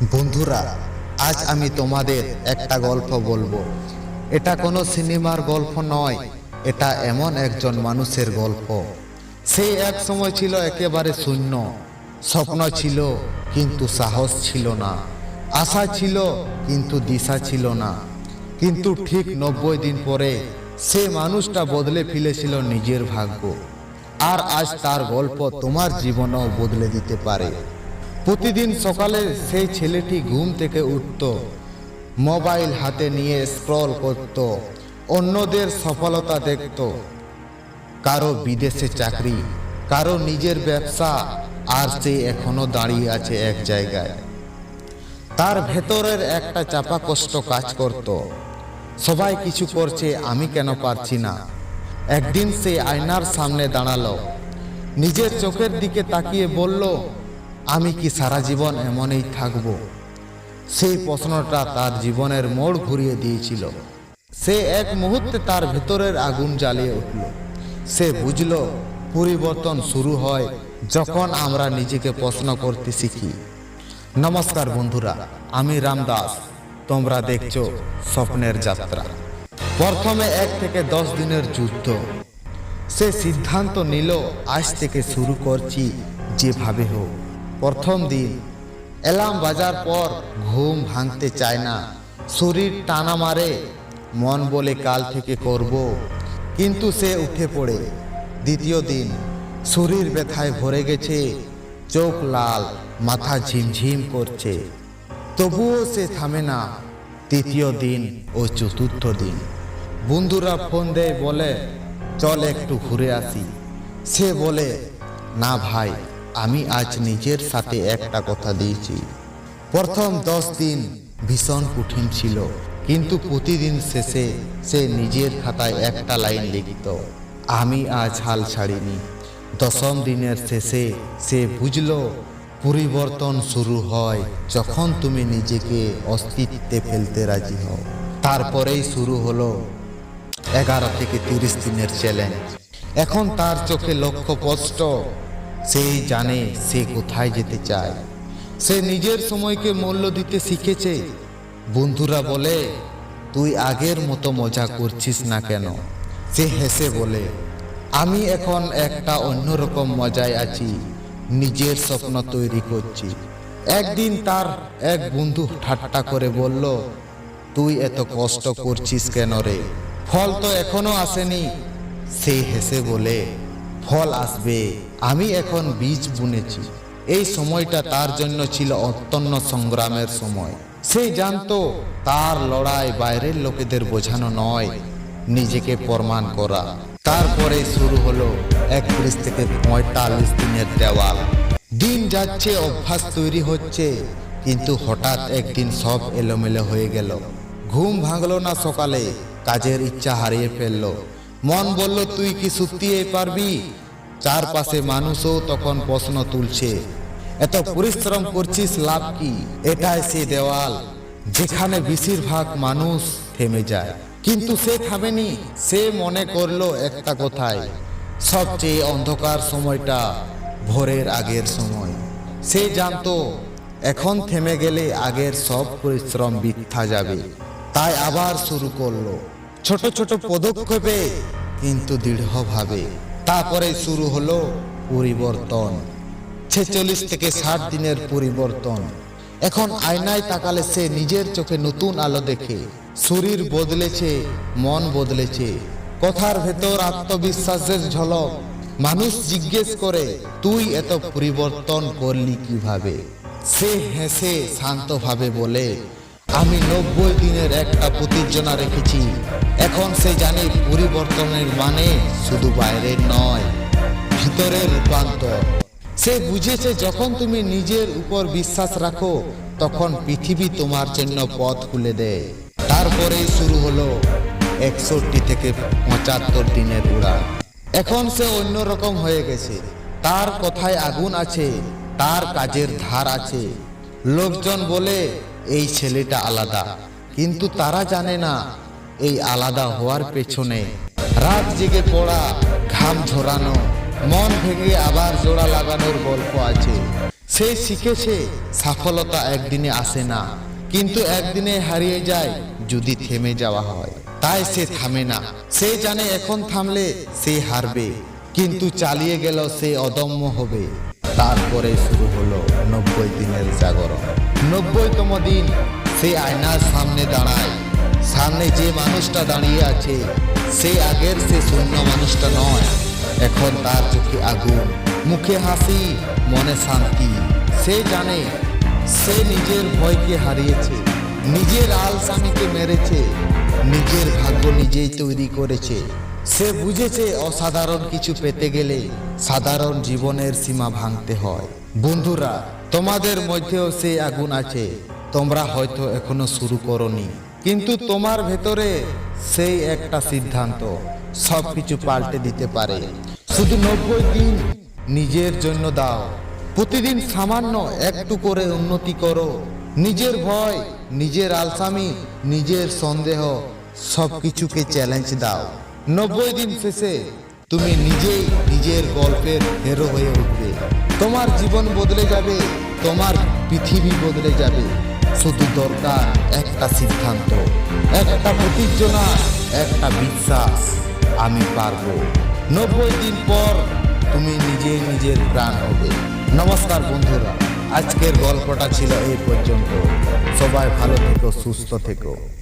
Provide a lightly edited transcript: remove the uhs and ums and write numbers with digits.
বন্ধুরা, আজ আমি তোমাদের একটা গল্প বলবো। এটা কোনো সিনেমার গল্প নয়, এটা এমন একজন মানুষের গল্প। সে এক সময় ছিল একেবারে শূন্য। স্বপ্ন ছিল কিন্তু সাহস ছিল না, আশা ছিল কিন্তু দিশা ছিল না। কিন্তু ঠিক 90 দিন পরে সে মানুষটা বদলে ফেলেছিল নিজের ভাগ্য। আর আজ তার গল্প তোমার জীবনও বদলে দিতে পারে। প্রতিদিন সকালে সেই ছেলেটি ঘুম থেকে উঠত, মোবাইল হাতে নিয়ে স্ক্রল করত, অন্যদের সফলতা দেখত। কারো বিদেশে চাকরি, কারো নিজের ব্যবসা, আর সে এখনো দাঁড়িয়ে আছে এক জায়গায়। তার ভেতরের একটা চাপা কষ্ট কাজ করত। সবাই কিছু করছে, আমি কেন পারছি না? একদিন সে আয়নার সামনে দাঁড়ালো, নিজের চোখের দিকে তাকিয়ে বলল, আমি কি সারা জীবন এমনই থাকবো? সেই প্রশ্নটা তার জীবনের মোড় ঘুরিয়ে দিয়েছিল। সে এক মুহূর্তে তার ভেতরের আগুন জ্বালিয়ে উঠল। সে বুঝল, পরিবর্তন শুরু হয় যখন আমরা নিজেকে প্রশ্ন করতে শিখি। নমস্কার বন্ধুরা, আমি রামদাস। তোমরা দেখছো স্বপ্নের যাত্রা। প্রথমে 1 থেকে 10 দিনের যুদ্ধ। সে সিদ্ধান্ত নিল, আজ থেকে শুরু করছি যেভাবে হোক। প্রথম দিন অ্যালার্ম বাজার পর ঘুম ভাঙতে চায় না, শরীর টানা মারে, মন বলে কাল থেকে করব, কিন্তু সে উঠে পড়ে। দ্বিতীয় দিন শরীর ব্যথায় ভরে গেছে, চোখ লাল, মাথা ঝিমঝিম করছে, তবুও সে থামে না। তৃতীয় দিন ও চতুর্থ দিন বন্ধুরা ফোন দেয়, বলে চল একটু ঘুরে আসি। সে বলে, না ভাই, আমি আজ নিজের সাথে একটা কথা দিয়েছি। প্রথম 10 দিন ভীষণ কঠিন ছিল, কিন্তু প্রতিদিন শেষে সে নিজের খাতায় একটা লাইন লিখত, আমি আজ হাল ছাড়িনি। 10ম দিনের শেষে সে বুঝল, পরিবর্তন শুরু হয় যখন তুমি নিজেকে অস্তিত্বে ফেলতে রাজি হও। তারপরেই শুরু হলো 11 থেকে 30 দিনের চ্যালেঞ্জ। এখন তার চোখে লক্ষ্য স্পষ্ট। সেই জানে সে কোথায় যেতে চায়। সে নিজের সময়কে মূল্য দিতে শিখেছে। বন্ধুরা বলে, তুই আগের মতো মজা করছিস না কেন? সে হেসে বলে, আমি এখন একটা অন্যরকম মজায় আছি, নিজের স্বপ্ন তৈরি করছি। একদিন তার এক বন্ধু ঠাট্টা করে বলল, তুই এত কষ্ট করছিস কেন রে? ফল তো এখনো আসেনি। সে হেসে বলে, ফল আসবে, আমি এখন বীজ বুনেছি। এই সময়টা তার জন্য ছিল অত্যন্ত সংগ্রামের সময়। সে জানতো, তার লড়াই বাইরের লোকেদের বোঝানো নয়, নিজেকে প্রমাণ করা। তারপরে শুরু হলো 31 থেকে 45 দিনের দেওয়াল। দিন যাচ্ছে, অভ্যাস তৈরি হচ্ছে, কিন্তু হঠাৎ একদিন সব এলোমেলো হয়ে গেল। ঘুম ভাঙলো না সকালে, কাজের ইচ্ছা হারিয়ে ফেললো। মন বলল, তুই কি সত্যি পারবি? চারপাশে মানুষও তখন প্রশ্ন তুলছে, এত পরিশ্রম করছিস, লাভ কি? এটাই সে দেওয়াল যেখানে বেশিরভাগ মানুষ থেমে যায়। কিন্তু সে থামেনি। সে মনে করলো একটা কথাই, সবচেয়ে অন্ধকার সময়টা ভোরের আগের সময়। সে জানতো, এখন থেমে গেলে আগের সব পরিশ্রম বৃথা যাবে। তাই আবার শুরু করলো, ছোট ছোট পদক্ষেপে কিন্তু দৃঢ়ভাবে। তারপরে শুরু হলো পরিবর্তন। 46 থেকে 60 দিনের পরিবর্তন। এখন আয়নায় তাকালে সে নিজের চোখে নতুন আলো দেখে। শরীর বদলেছে, মন বদলেছে, কথার ভেতর আত্মবিশ্বাসের ঝলক। মানুষ জিজ্ঞেস করে, তুই এত পরিবর্তন করলি কিভাবে? সে হেসে শান্তভাবে বলে, আমি 90 দিনের একটা প্রতিজ্ঞা রেখেছি। এখন সে জানে, পরিবর্তনের মানে শুধু বাইরের নয়, ভিতরের রূপান্তর। সে বুঝেছে, যখন তুমি নিজের উপর বিশ্বাস রাখো, তখন পৃথিবী তোমার জন্য পথ খুলে দেয়। তারপরেই শুরু হলো 61 থেকে 75 দিনের উড়ান। এখন সে অন্যরকম হয়ে গেছে। তার কথায় আগুন আছে, তার কাজের ধার আছে। লোকজন বলে, এই ছেলেটা আলাদা, কিন্তু তারা জানে না, এই আলাদা হওয়ার পেছনে রাত জেগে পড়া, ঘাম ঝরানো, মন ভেঙে আবার জোড়া লাগানোর গল্প আছে। সে শিখেছে সফলতা একদিনে আসে না, কিন্তু একদিনে হারিয়ে যায় যদি থেমে যাওয়া হয়। তাই সে থামে না। সে জানে এখন থামলে সে হারবে, কিন্তু চালিয়ে গেল সে অদম্য হবে। তারপরে শুরু হলো 90 দিনের জাগরণ। 90তম দিন সে আয়নার সামনে দাঁড়ায়। সামনে যে মানুষটা দাঁড়িয়ে আছে সে আগের সে শূন্য মানুষটা নয়। এখন তার চোখে আগুন, মুখে হাসি, মনে শান্তি। সে জানে সে নিজের ভয়কে হারিয়েছে, নিজের আলসামিকে মেরেছে, নিজের ভাগ্য নিজেই তৈরি করেছে। সে বুঝেছে অসাধারণ কিছু পেতে গেলে সাধারণ জীবনের সীমা ভাঙতে হয়। বন্ধুরা, তোমাদের মধ্যেও সেই আগুন আছে। তোমরা হয়তো এখনো শুরু করোনি, কিন্তু তোমার ভেতরে সেই একটা সিদ্ধান্ত সবকিছু পাল্টে দিতে পারে। শুধু 90 দিন নিজের জন্য দাও। প্রতিদিন সামান্য একটু করে উন্নতি করো। নিজের ভয়, নিজের আলসামি, নিজের সন্দেহ সবকিছুকে চ্যালেঞ্জ দাও। 90 দিন শেষে তুমি নিজেই নিজের গল্পের হিরো হয়ে উঠবে। তোমার জীবন বদলে যাবে, তোমার পৃথিবী বদলে যাবে। শুধু দরকার একটা সিদ্ধান্ত, একটা প্রতিজ্ঞা, একটা বিশ্বাস, আমি পারবো। 90 দিন পর তুমি নিজেই নিজের প্রাণ হবে। নমস্কার বন্ধুরা, আজকের গল্পটা ছিল এই পর্যন্ত। সবাই ভালো থেকো, সুস্থ থেকো।